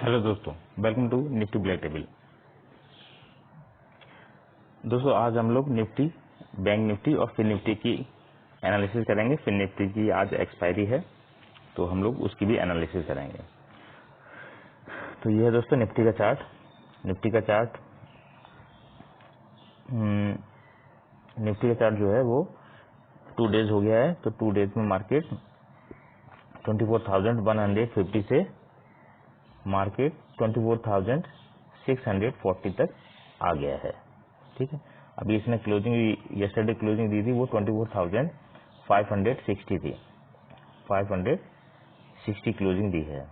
Hello दोस्तों, welcome to Nifty black table. दोस्तों आज हम लोग निफ्टी, बैंक निफ्टी और फिन निफ्टी की एनालिसिस करेंगे। फिन निफ्टी की आज एक्सपायरी है तो हम लोग उसकी भी एनालिसिस करेंगे। तो ये है दोस्तों निफ्टी का चार्ट। निफ्टी का चार्ट जो है वो 2 डेज हो गया है। तो 2 डेज में मार्केट 24,150 से मार्केट 24,640 तक आ गया है। ठीक है, अभी इसने क्लोजिंग यस्टरडे क्लोजिंग दी थी वो 24,560 थी। 560 क्लोजिंग दी है।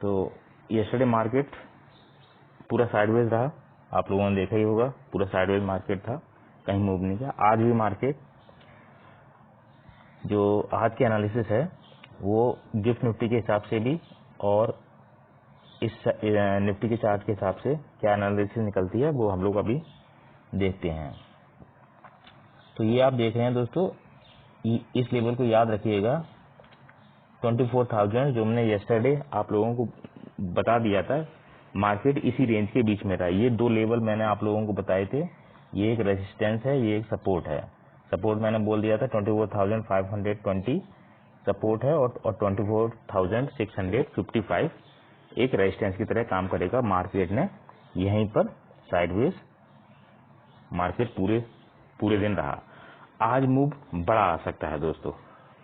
तो यस्टरडे मार्केट पूरा साइडवेज रहा, आप लोगों ने देखा ही होगा, पूरा साइडवेज मार्केट था, कहीं मूव नहीं किया। आज भी मार्केट, जो आज की एनालिसिस है वो गिफ्ट निफ्टी के हिसाब से भी और इस निफ्टी के चार्ट के हिसाब से क्या एनालिसिस निकलती है वो हम लोग अभी देखते हैं। तो ये आप देख रहे हैं दोस्तों, इस लेवल को याद रखिएगा, 24,000 जो हमने यस्टरडे आप लोगों को बता दिया था, मार्केट इसी रेंज के बीच में रहा। ये 2 लेवल मैंने आप लोगों को बताए थे, ये एक रेजिस्टेंस है, ये एक सपोर्ट है। सपोर्ट मैंने बोल दिया था 24,520 सपोर्ट है और 24,655 एक रेजिस्टेंस की तरह काम करेगा। मार्केट ने यहीं पर साइडवेज मार्केट पूरे दिन रहा। आज मूव बड़ा आ सकता है दोस्तों,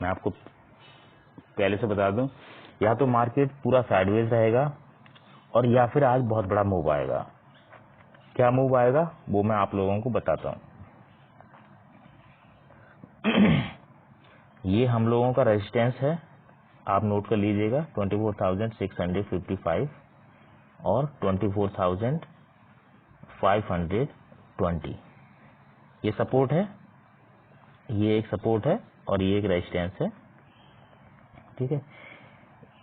मैं आपको पहले से बता दूं, या तो मार्केट पूरा साइडवेज रहेगा और या फिर आज बहुत बड़ा मूव आएगा। क्या मूव आएगा वो मैं आप लोगों को बताता हूं। ये हम लोगों का रेजिस्टेंस है, आप नोट कर लीजिएगा, 24,655 और 24,520। ये सपोर्ट है, ये एक सपोर्ट है और ये एक रेजिस्टेंस है। ठीक है,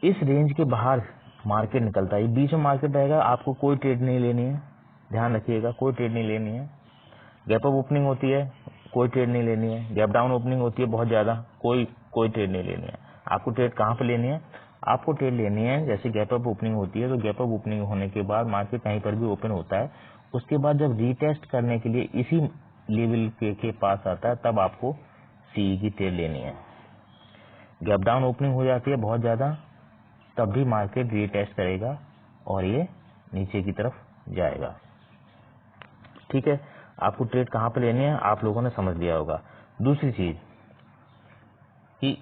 इस रेंज के बाहर मार्केट निकलता है, बीच में मार्केट रहेगा, आपको कोई ट्रेड नहीं लेनी है, ध्यान रखिएगा, कोई ट्रेड नहीं लेनी है। गैप अप ओपनिंग होती है, कोई ट्रेड नहीं लेनी है। गैप डाउन ओपनिंग होती है बहुत ज्यादा, कोई ट्रेड नहीं लेनी है। आपको ट्रेड कहाँ पे लेनी है? आपको ट्रेड लेनी है जैसे गैप अप ओपनिंग होती है, तो गैप अप ओपनिंग होने के बाद मार्केट कहीं पर भी ओपन होता है, उसके बाद जब रीटेस्ट करने के लिए इसी लेवल के पास आता है, तब आपको सीई की ट्रेड लेनी है। गैप डाउन ओपनिंग हो जाती है बहुत ज्यादा, तब भी मार्केट रीटेस्ट करेगा और ये नीचे की तरफ जाएगा। ठीक है, आपको ट्रेड कहाँ पे लेनी है आप लोगों ने समझ लिया होगा। दूसरी चीज कि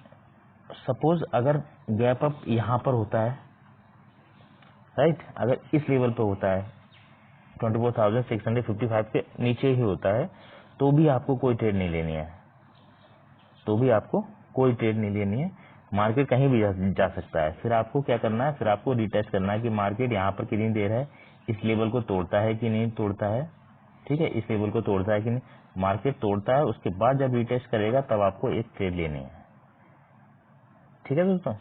सपोज अगर गैप अप यहाँ पर होता है, राइट, अगर इस लेवल पे होता है 24,655 के नीचे ही होता है, तो भी आपको कोई ट्रेड नहीं लेनी है, मार्केट कहीं भी जा सकता है। फिर आपको क्या करना है, फिर आपको रिटेस्ट करना है कि मार्केट यहाँ पर कितनी देर है, इस लेवल को तोड़ता है कि नहीं तोड़ता है। ठीक है, इस लेवल को तोड़ता है कि नहीं, मार्केट तोड़ता है, उसके बाद जब रिटेस्ट करेगा तब आपको एक ट्रेड लेनी है। ठीक है दोस्तों,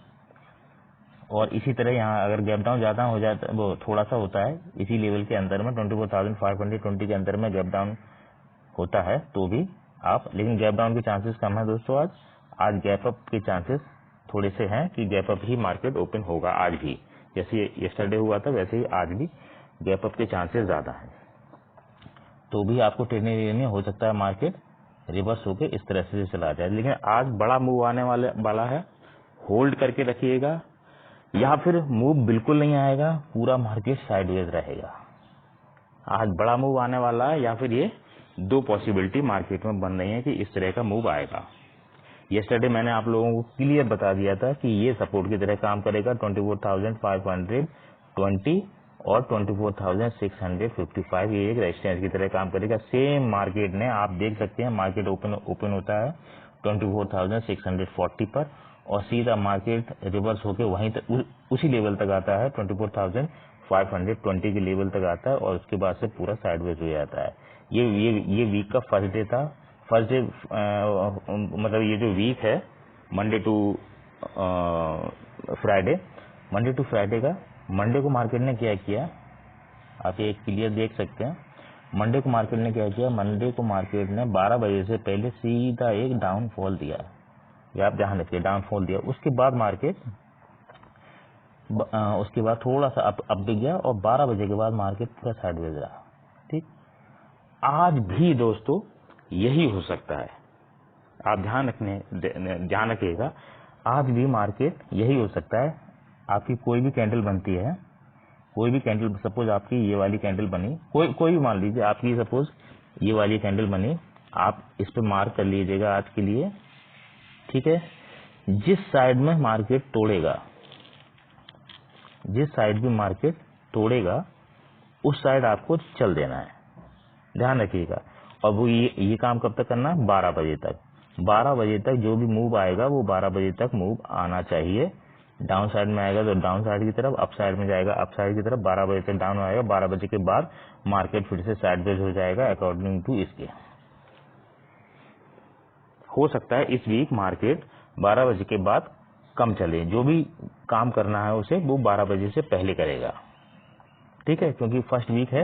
और इसी तरह यहाँ अगर गैप डाउन ज्यादा हो जाता, वो थोड़ा सा होता है इसी लेवल के अंदर में 24,520 के अंदर में गैप डाउन होता है, तो भी आप, लेकिन गैप डाउन के चांसेस कम है दोस्तों। आज गैप अप के चांसेस थोड़े से हैं कि गैप अप ही मार्केट ओपन होगा आज भी, जैसे यस्टरडे हुआ था वैसे ही आज भी गैप अप के चांसेस ज्यादा हैं। तो भी आपको ट्रेड नहीं लेनी, हो सकता है मार्केट रिवर्स होके इस तरह से चला जाए। लेकिन आज बड़ा मूव आने वाला है, होल्ड करके रखिएगा, या फिर मूव बिल्कुल नहीं आएगा, पूरा मार्केट साइडवेज रहेगा। आज बड़ा मूव आने वाला है, या फिर ये 2 पॉसिबिलिटी मार्केट में बन रही है कि इस तरह का मूव आएगा। यस्टरडे मैंने आप लोगों को क्लियर बता दिया था कि ये सपोर्ट की तरह काम करेगा 24,520 और 24,655, ये एक रेजिस्टेंस की तरह काम करेगा। सेम मार्केट ने, आप देख सकते हैं, मार्केट ओपन होता है 24,640 पर और सीधा मार्केट रिवर्स होके वहीं तक, उसी लेवल तक आता है, 24,520 के लेवल तक आता है और उसके बाद से पूरा साइडवेज हो जाता है। ये वीक का फर्स्ट डे था। फर्स्ट डे मतलब ये जो वीक है मंडे टू फ्राइडे का, मंडे को मार्केट ने क्या किया, आप ये क्लियर देख सकते हैं। मंडे को मार्केट ने क्या किया, मंडे को मार्केट ने 12 बजे से पहले सीधा एक डाउनफॉल दिया, ये आप ध्यान रखिए, डाउनफॉल दिया। उसके बाद मार्केट उसके बाद थोड़ा सा अप दिख गया और 12 बजे के बाद मार्केट पूरा साइडवेज रहा। ठीक, आज भी दोस्तों यही हो सकता है, आप ध्यान रखिएगा, आज भी मार्केट यही हो सकता है। आपकी कोई भी कैंडल बनती है, कोई भी कैंडल, सपोज आपकी ये वाली कैंडल बनी, कोई भी मान लीजिए आपकी सपोज ये वाली कैंडल बनी, आप इस पे मार्क कर लीजिएगा आज के लिए। ठीक है, जिस साइड में मार्केट तोड़ेगा, जिस साइड भी मार्केट तोड़ेगा उस साइड आपको चल देना है, ध्यान रखिएगा। और वो ये काम कब तक करना है? 12 बजे तक। 12 बजे तक जो भी मूव आएगा वो 12 बजे तक मूव आना चाहिए। डाउन साइड में आएगा तो डाउन साइड की तरफ, अप साइड में जाएगा अप साइड की तरफ। 12 बजे तक डाउन आएगा, 12 बजे के बाद मार्केट फिर से साइडवेज हो जाएगा अकॉर्डिंग टू इसके। हो सकता है इस वीक मार्केट 12 बजे के बाद कम चले, जो भी काम करना है उसे वो 12 बजे से पहले करेगा। ठीक है, क्योंकि फर्स्ट वीक है,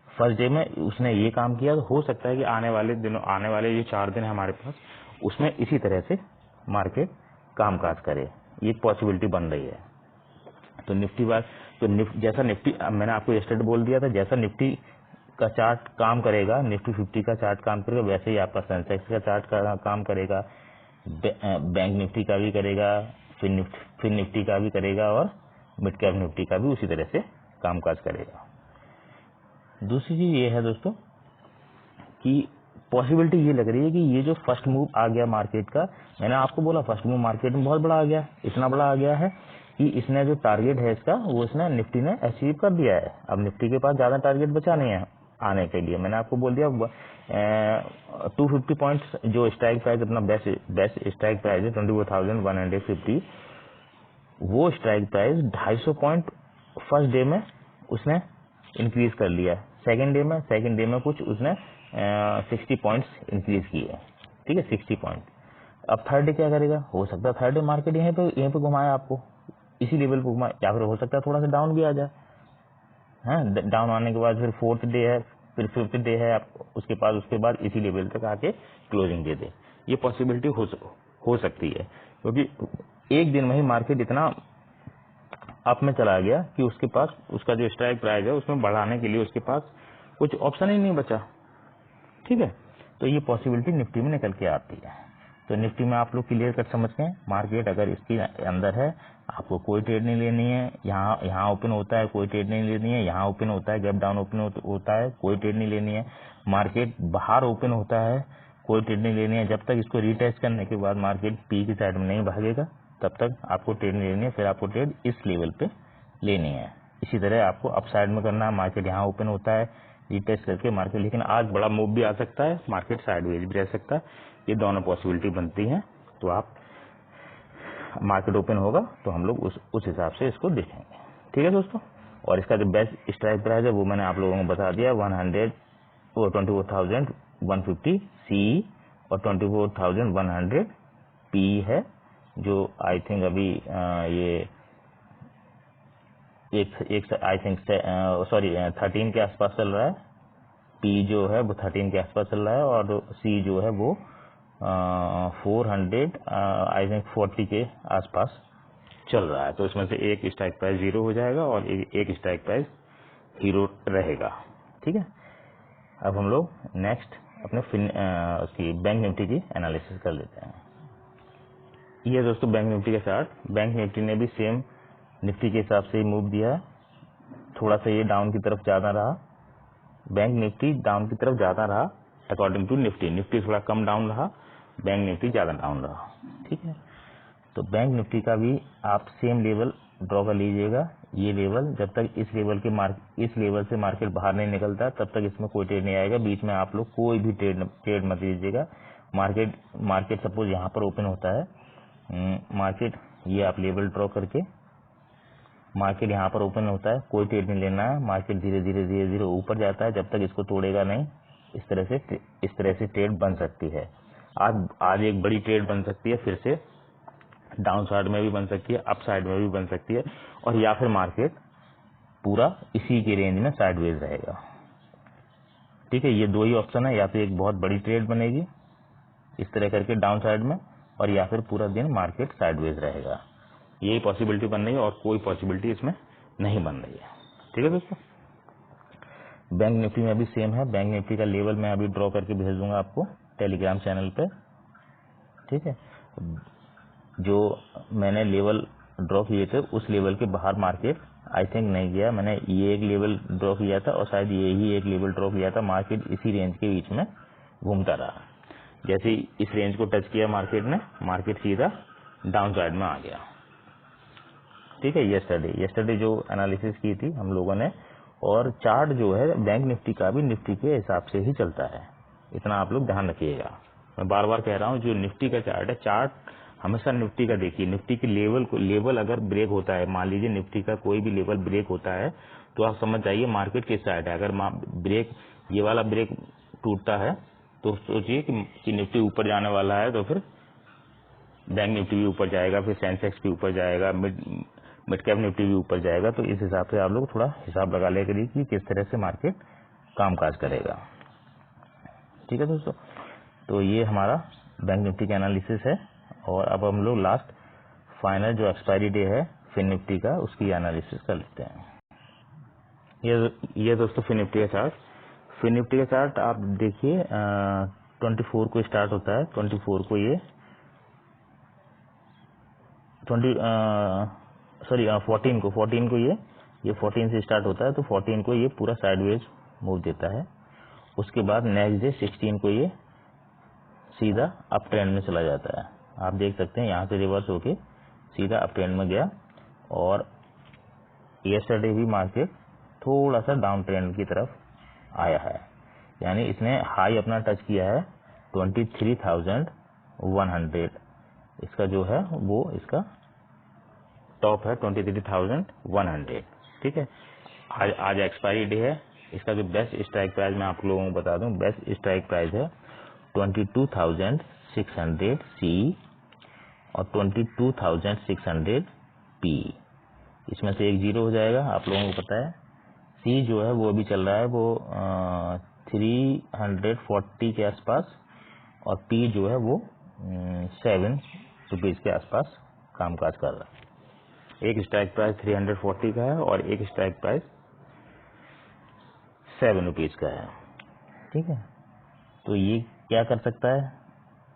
फर्स्ट डे में उसने ये काम किया, तो हो सकता है कि आने वाले जो 4 दिन है हमारे पास, उसमें इसी तरह से मार्केट कामकाज करे, ये पॉसिबिलिटी बन रही है। तो निफ्टी बार तो जैसा निफ्टी मैंने आपको यस्टरडे बोल दिया था, जैसा निफ्टी का चार्ट काम करेगा, निफ्टी 50 का चार्ट काम करेगा, वैसे ही आपका सेंसेक्स का चार्ट काम करेगा, बैंक निफ्टी का भी करेगा, फिर निफ्टी का भी करेगा और मिड कैप निफ्टी का भी उसी तरह से कामकाज करेगा। दूसरी चीज ये है दोस्तों कि पॉसिबिलिटी ये लग रही है कि ये जो फर्स्ट मूव आ गया मार्केट का, मैंने आपको बोला फर्स्ट मूव मार्केट में बहुत बड़ा आ गया, इतना बड़ा आ गया है कि इसने जो टारगेट है इसका वो इसने निफ्टी ने अचीव कर दिया है। अब निफ्टी के पास ज्यादा टारगेट बचा नहीं है आने के लिए। मैंने आपको बोल दिया 250 पॉइंट्स जो स्ट्राइक प्राइस अपना बेस्ट स्ट्राइक प्राइस है 24,150, वो strike price 250 point first day में उसने इंक्रीज कर लिया। सेकेंड डे में कुछ उसने 60 पॉइंट्स इंक्रीज किए। ठीक है, 60 पॉइंट। अब थर्ड डे क्या करेगा? हो सकता है थर्ड डे मार्केट यहीं पे घुमाए आपको, इसी लेवल पे घुमाए, या फिर हो सकता है थोड़ा सा डाउन भी आ जाए। हाँ, डाउन आने के बाद फिर फोर्थ डे है, फिर फिफ्थ डे है, उसके बाद इसी लेवल तक आके क्लोजिंग दे दे। ये पॉसिबिलिटी हो सकती है, क्योंकि एक दिन में ही मार्केट इतना अप में चला गया कि उसके पास उसका जो स्ट्राइक प्राइस है उसमें बढ़ाने के लिए उसके पास कुछ ऑप्शन ही नहीं बचा। ठीक है, तो ये पॉसिबिलिटी निफ्टी में निकल के आती है। तो निफ्टी में आप लोग क्लियर कट समझ गए, मार्केट अगर इसके अंदर है आपको कोई ट्रेड नहीं लेनी है। यहाँ ओपन होता है कोई ट्रेड नहीं लेनी है, यहाँ ओपन होता है गैप डाउन ओपन होता है कोई ट्रेड नहीं लेनी है। मार्केट बाहर ओपन होता है कोई ट्रेड नहीं लेनी है। जब तक इसको रीटेस्ट करने के बाद मार्केट पी की साइड में नहीं भागेगा तब तक आपको ट्रेड नहीं लेनी है, फिर आपको ट्रेड इस लेवल पे लेनी है। इसी तरह आपको अप साइड में करना है, मार्केट यहाँ ओपन होता है रीटेस्ट करके मार्केट, लेकिन आज बड़ा मूव भी आ सकता है, मार्केट साइडवेज भी रह सकता है, ये दोनों पॉसिबिलिटी बनती हैं। तो आप मार्केट ओपन होगा तो हम लोग उस हिसाब से इसको देखेंगे। ठीक है दोस्तों, और इसका जो बेस्ट स्ट्राइक प्राइस है वो मैंने आप लोगों को बता दिया, 24,150 सी और 24,100 पी है, जो आई थिंक अभी ये आई थिंक 13 के आसपास चल रहा है। पी जो है वो 13 के आसपास चल रहा है और सी जो है वो 400 आई थिंक 40 के आसपास चल रहा है। तो इसमें से एक स्ट्राइक प्राइस 0 हो जाएगा और एक स्ट्राइक प्राइस हीरो रहेगा। ठीक है, अब हम लोग नेक्स्ट अपने उसकी बैंक निफ्टी की एनालिसिस कर लेते हैं। ये दोस्तों बैंक निफ्टी के साथ, बैंक निफ्टी ने भी सेम निफ्टी के हिसाब से ही मूव दिया है। थोड़ा सा ये डाउन की तरफ ज्यादा रहा, बैंक निफ्टी डाउन की तरफ ज्यादा रहा अकॉर्डिंग टू निफ्टी। निफ्टी थोड़ा कम डाउन रहा, बैंक निफ्टी ज्यादा डाउन रहा। ठीक है, तो बैंक निफ्टी का भी आप सेम लेवल ड्रॉ कर लीजिएगा। ये लेवल जब तक इस लेवल से मार्केट बाहर नहीं निकलता तब तक इसमें कोई ट्रेड नहीं आएगा। बीच में आप लोग कोई भी ट्रेड मत लीजिएगा। मार्केट सपोज यहाँ पर ओपन होता है, मार्केट ये आप लेवल ड्रॉ करके मार्केट यहाँ पर ओपन होता है, कोई ट्रेड नहीं लेना है। मार्केट धीरे धीरे ऊपर जाता है, जब तक इसको तोड़ेगा नहीं इस तरह से ट्रेड बन सकती है। आज एक बड़ी ट्रेड बन सकती है, फिर से डाउन साइड में भी बन सकती है, अप साइड में भी बन सकती है, और या फिर मार्केट पूरा इसी के रेंज में साइडवेज रहेगा। ठीक है, ये दो ही ऑप्शन है, या तो एक बहुत बड़ी ट्रेड बनेगी इस तरह करके डाउन साइड में, और या फिर पूरा दिन मार्केट साइडवेज रहेगा। यही पॉसिबिलिटी बन रही है और कोई पॉसिबिलिटी इसमें नहीं बन रही है। ठीक है दोस्तों, बैंक निफ्टी में भी सेम है। बैंक निफ्टी का लेवल मैं अभी ड्रॉ करके भेज दूंगा आपको टेलीग्राम चैनल पे। ठीक है, जो मैंने लेवल ड्रॉ किए थे उस लेवल के बाहर मार्केट आई थिंक नहीं गया। मैंने ये एक लेवल ड्रॉ किया था और शायद ये ही एक लेवल ड्रॉ किया था। मार्केट इसी रेंज के बीच में घूमता रहा। जैसे ही इस रेंज को टच किया मार्केट ने, मार्केट सीधा डाउन साइड में आ गया। ठीक है, यस्टरडे जो एनालिसिस की थी हम लोगों ने, और चार्ट जो है बैंक निफ्टी का भी निफ्टी के हिसाब से ही चलता है, इतना आप लोग ध्यान रखिएगा। मैं बार बार कह रहा हूँ, जो निफ्टी का चार्ट है, चार्ट हमेशा निफ्टी का देखिए। निफ्टी के लेवल अगर ब्रेक होता है, मान लीजिए निफ्टी का कोई भी लेवल ब्रेक होता है, तो आप समझ जाइए मार्केट किस साइड है। अगर ब्रेक, ये वाला ब्रेक टूटता है तो सोचिए कि निफ्टी ऊपर जाने वाला है, तो फिर बैंक निफ्टी भी ऊपर जाएगा, फिर सेंसेक्स भी ऊपर जाएगा, मिड कैप निफ्टी भी ऊपर जाएगा। तो इस हिसाब से आप लोग थोड़ा हिसाब लगा ले करिए कि किस तरह से मार्केट कामकाज करेगा। ठीक है दोस्तों, तो ये हमारा बैंक निफ्टी का एनालिसिस है। और अब हम लोग लास्ट फाइनल जो एक्सपायरी डे है फिन निफ्टी का, उसकी एनालिसिस कर लेते हैं। ये दोस्तों फिन निफ्टी का चार्ट। फिन निफ्टी का चार्ट आप देखिए 24 को स्टार्ट होता है। 24 को ये 14 को ये 14 से स्टार्ट होता है। तो 14 को ये पूरा साइडवेज मूव देता है। उसके बाद नेक्स्ट डे 16 को ये सीधा अप ट्रेंड में चला जाता है। आप देख सकते हैं यहाँ से रिवर्स होके सीधा अप ट्रेंड में गया। और यस्टरडे भी मार्केट थोड़ा सा डाउन ट्रेंड की तरफ आया है, यानी इसने हाई अपना टच किया है 23,100। इसका जो है वो इसका टॉप है 23,100। ठीक है, आज एक्सपायरी डे है। इसका जो बेस्ट स्ट्राइक प्राइस मैं आप लोगों को बता दूं, बेस्ट स्ट्राइक प्राइस है 22,600 सी और 22,600 पी। इसमें से एक जीरो हो जाएगा, आप लोगों को पता है। सी जो है वो अभी चल रहा है वो 340 के आसपास, और पी जो है वो 7 रुपीज के आसपास कामकाज कर रहा है। एक स्ट्राइक प्राइस 340 का है और एक स्ट्राइक प्राइस 7 रुपीज का है। ठीक है, तो ये क्या कर सकता है,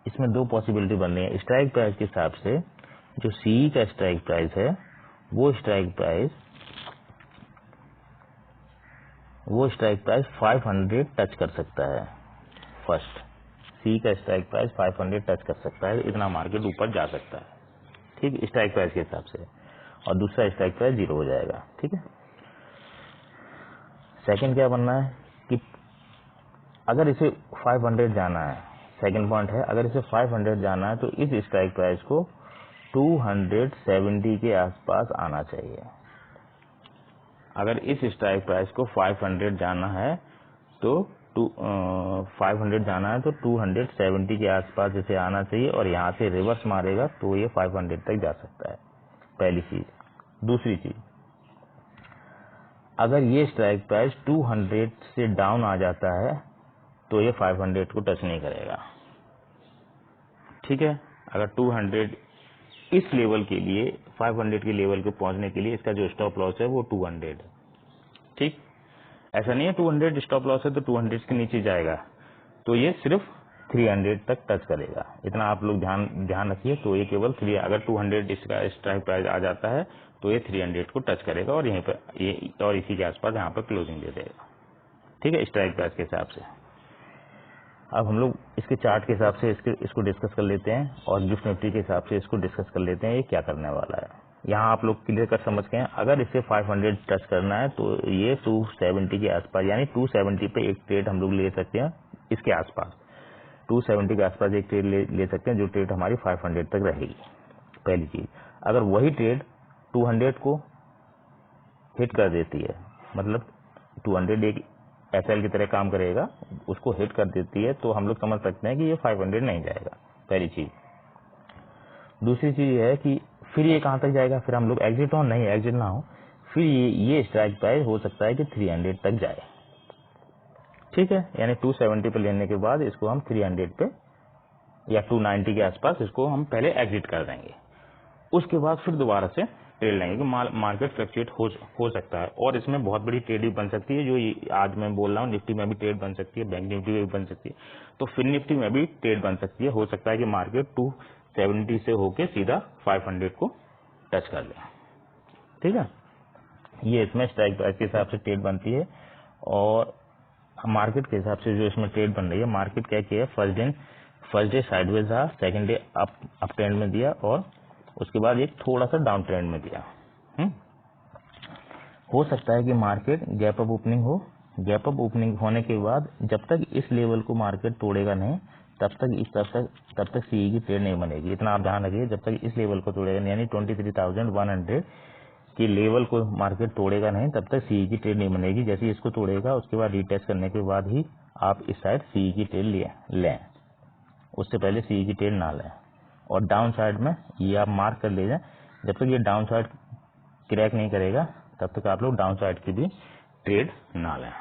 इसमें दो पॉसिबिलिटी बन रही है। स्ट्राइक प्राइस के हिसाब से जो सी का स्ट्राइक प्राइस है वो स्ट्राइक प्राइस 500 टच कर सकता है। फर्स्ट सी का स्ट्राइक प्राइस 500 टच कर सकता है, इतना मार्केट ऊपर जा सकता है। ठीक, स्ट्राइक प्राइस के हिसाब से। और दूसरा स्ट्राइक प्राइस 0 हो जाएगा। ठीक है, सेकंड क्या बनना है कि अगर इसे 500 जाना है, सेकंड पॉइंट है, अगर इसे 500 जाना है तो इस स्ट्राइक प्राइस को 270 के आसपास आना चाहिए। अगर इस स्ट्राइक प्राइस को 500 जाना है तो 500 जाना है तो 270 के आसपास इसे आना चाहिए, और यहाँ से रिवर्स मारेगा तो ये 500 तक जा सकता है। पहली चीज। दूसरी चीज, अगर ये स्ट्राइक प्राइस 200 से डाउन आ जाता है तो ये 500 को टच नहीं करेगा। ठीक है, अगर 200 इस लेवल के लिए, 500 के लेवल को पहुंचने के लिए इसका जो स्टॉप लॉस है वो 200 है। ठीक, ऐसा नहीं है 200 स्टॉप लॉस है तो 200 के नीचे जाएगा, तो ये सिर्फ 300 तक टच करेगा। इतना आप लोग ध्यान रखिए। तो ये केवल 3, अगर 200 इसका स्ट्राइक प्राइस आ जाता है तो ये 300 को टच करेगा और यहीं पर ये और इसी के आसपास यहाँ पर क्लोजिंग दे देगा। ठीक है, स्ट्राइक प्राइस के हिसाब से। अब हम लोग इसके चार्ट के हिसाब से इसको डिस्कस कर लेते हैं और गिफ्ट निफ्टी के हिसाब से इसको डिस्कस कर लेते हैं ये क्या करने वाला है। यहाँ आप लोग क्लियर कर समझ गए हैं। अगर इसे 500 टच करना है तो ये 270 के आसपास, यानी 270 पे एक ट्रेड हम लोग ले सकते हैं। इसके आसपास 270 के आसपास एक ट्रेड ले सकते हैं, जो ट्रेड हमारी 500 तक रहेगी। पहली चीज, अगर वही ट्रेड 200 को हिट कर देती है, मतलब 200 एक एसएल की तरह काम करेगा, उसको हिट कर देती है, तो हम लोग समझ सकते हैं कि ये 500 नहीं जाएगा। पहली चीज। दूसरी चीज है कि फिर ये कहां तक जाएगा, फिर हम लोग एग्जिट हो, नहीं एग्जिट ना हो, फिर ये स्ट्राइक प्राइस हो सकता है कि 300 तक जाए। ठीक है, यानी 270 पे लेने के बाद इसको हम 300 पे या 290 के आसपास इसको हम पहले एग्जिट कर देंगे। उसके बाद फिर दोबारा से ट्रेड लेंगे कि मार्केट फ्लक्चुएट हो सकता है। और इसमें बहुत बड़ी ट्रेड भी बन सकती है, जो आज मैं बोल रहा हूँ, निफ्टी में भी ट्रेड बन सकती है, बैंक निफ्टी में भी बन सकती है, तो फिर निफ्टी में भी ट्रेड बन सकती है। हो सकता है कि मार्केट 270 से होके सीधा 500 को टच कर ले। ठीक है, ये इसमें स्ट्राइक प्राइस के हिसाब से ट्रेड बनती है। और मार्केट के हिसाब से जो इसमें ट्रेड बन रही है, मार्केट क्या किया है, फर्स्ट डे साइडवेज रहा, सेकंड डे अप ट्रेंड में दिया, और उसके बाद एक थोड़ा सा डाउन ट्रेंड में दिया। हो सकता है कि मार्केट गैप अप ओपनिंग हो, गैप अप ओपनिंग होने के बाद जब तक इस लेवल को मार्केट तोड़ेगा नहीं, तब तक सीई की ट्रेड नहीं बनेगी। इतना आप ध्यान रखिए, जब तक इस लेवल को तोड़ेगा नहीं, यानी 23,100 की लेवल को मार्केट तोड़ेगा नहीं, तब तक सीई की ट्रेड नहीं बनेगी। जैसे इसको तोड़ेगा, उसके बाद रीटेस्ट करने के बाद ही आप इस साइड सीई की ट्रेड लें, उससे पहले सीई की ट्रेड ना लें। और डाउन साइड में ये आप मार्क कर ले जाए, जब तक ये डाउन साइड क्रैक नहीं करेगा तब तक आप लोग डाउन साइड की भी ट्रेड ना लें।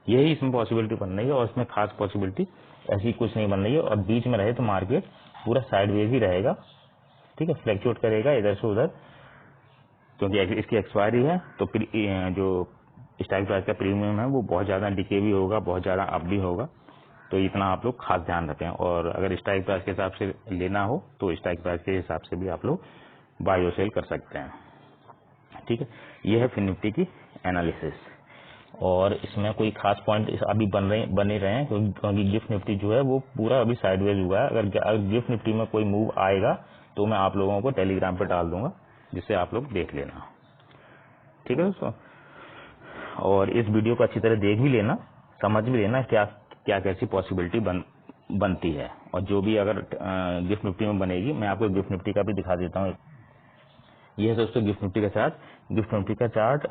यही इसमें पॉसिबिलिटी बन रही है, और इसमें खास पॉसिबिलिटी ऐसी कुछ नहीं बन रही है। और बीच में रहे तो मार्केट पूरा साइडवेज ही रहेगा। ठीक है, फ्लैक्चुएट करेगा इधर से उधर, क्योंकि इसकी एक्सपायरी है, तो जो स्ट्राइक प्राइस का प्रीमियम है वो बहुत ज्यादा डिके भी होगा, बहुत ज्यादा अप भी होगा। तो इतना आप लोग खास ध्यान रखें। और अगर स्ट्राइक प्राइस के हिसाब से लेना हो तो स्ट्राइक प्राइस के हिसाब से भी आप लोग बाय और सेल कर सकते हैं। ठीक है, ये है फिर निफ्टी की एनालिसिस। और इसमें कोई खास पॉइंट अभी बने रहे हैं, क्योंकि गिफ्ट निफ्टी जो है वो पूरा अभी साइडवेज हुआ है। अगर गिफ्ट निफ्टी में कोई मूव आएगा तो मैं आप लोगों को टेलीग्राम पे डाल दूंगा, जिससे आप लोग देख लेना। ठीक है दोस्तों, और इस वीडियो को अच्छी तरह देख भी लेना, समझ भी लेना क्या कैसी पॉसिबिलिटी बनती है। और जो भी अगर गिफ्ट निफ्टी में बनेगी, मैं आपको गिफ्ट निफ्टी का भी दिखा देता हूँ। ये है दोस्तों गिफ्ट निफ्टी का चार्ट। गिफ्ट निफ्टी का चार्ट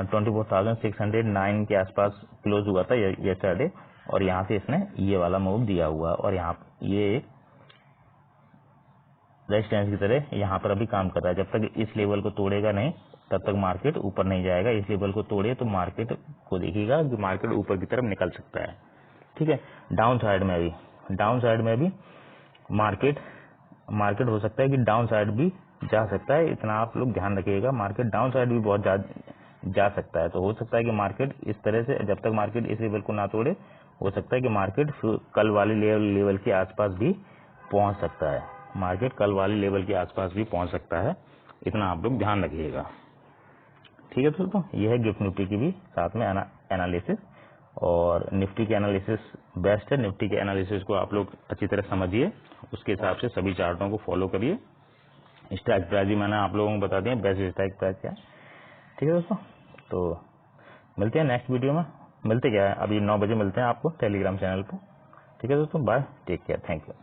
24,609 के आसपास क्लोज हुआ था यस्टरडे, और यहाँ से इसने ये वाला मूव दिया हुआ, और यहाँ ये रेजिस्टेंस की तरह यहाँ पर अभी काम कर रहा है। जब तक इस लेवल को तोड़ेगा नहीं, तब तक मार्केट ऊपर नहीं जाएगा। इस लेवल को तोड़े तो मार्केट को देखिएगा कि मार्केट ऊपर की तरफ निकल सकता है। ठीक है, डाउन साइड में भी मार्केट हो सकता है कि डाउन साइड भी जा सकता है। इतना आप लोग ध्यान रखिएगा, मार्केट डाउन साइड भी बहुत जा सकता है। तो हो सकता है कि मार्केट इस तरह से, जब तक मार्केट इस लेवल को ना तोड़े, हो सकता है कि मार्केट कल वाले लेवल के आसपास भी पहुंच सकता है। मार्केट कल वाले लेवल के आसपास भी पहुंच सकता है, इतना आप लोग ध्यान रखिएगा। ठीक है दोस्तों, यह है गिफ्ट निफ्टी की भी साथ में एनालिसिस। और निफ्टी की एनालिसिस बेस्ट है। निफ्टी के एनालिसिस को आप लोग अच्छी तरह समझिए, उसके हिसाब से सभी चार्टों को फॉलो करिए। स्ट्राइक प्राइस भी मैंने आप लोगों को बता दिया, बेस्ट स्ट्राइक प्राइस क्या है। ठीक है दोस्तों, तो मिलते हैं नेक्स्ट वीडियो में। मिलते क्या है, अभी 9 बजे मिलते हैं आपको टेलीग्राम चैनल पर। ठीक है दोस्तों, bye, take care, thank you.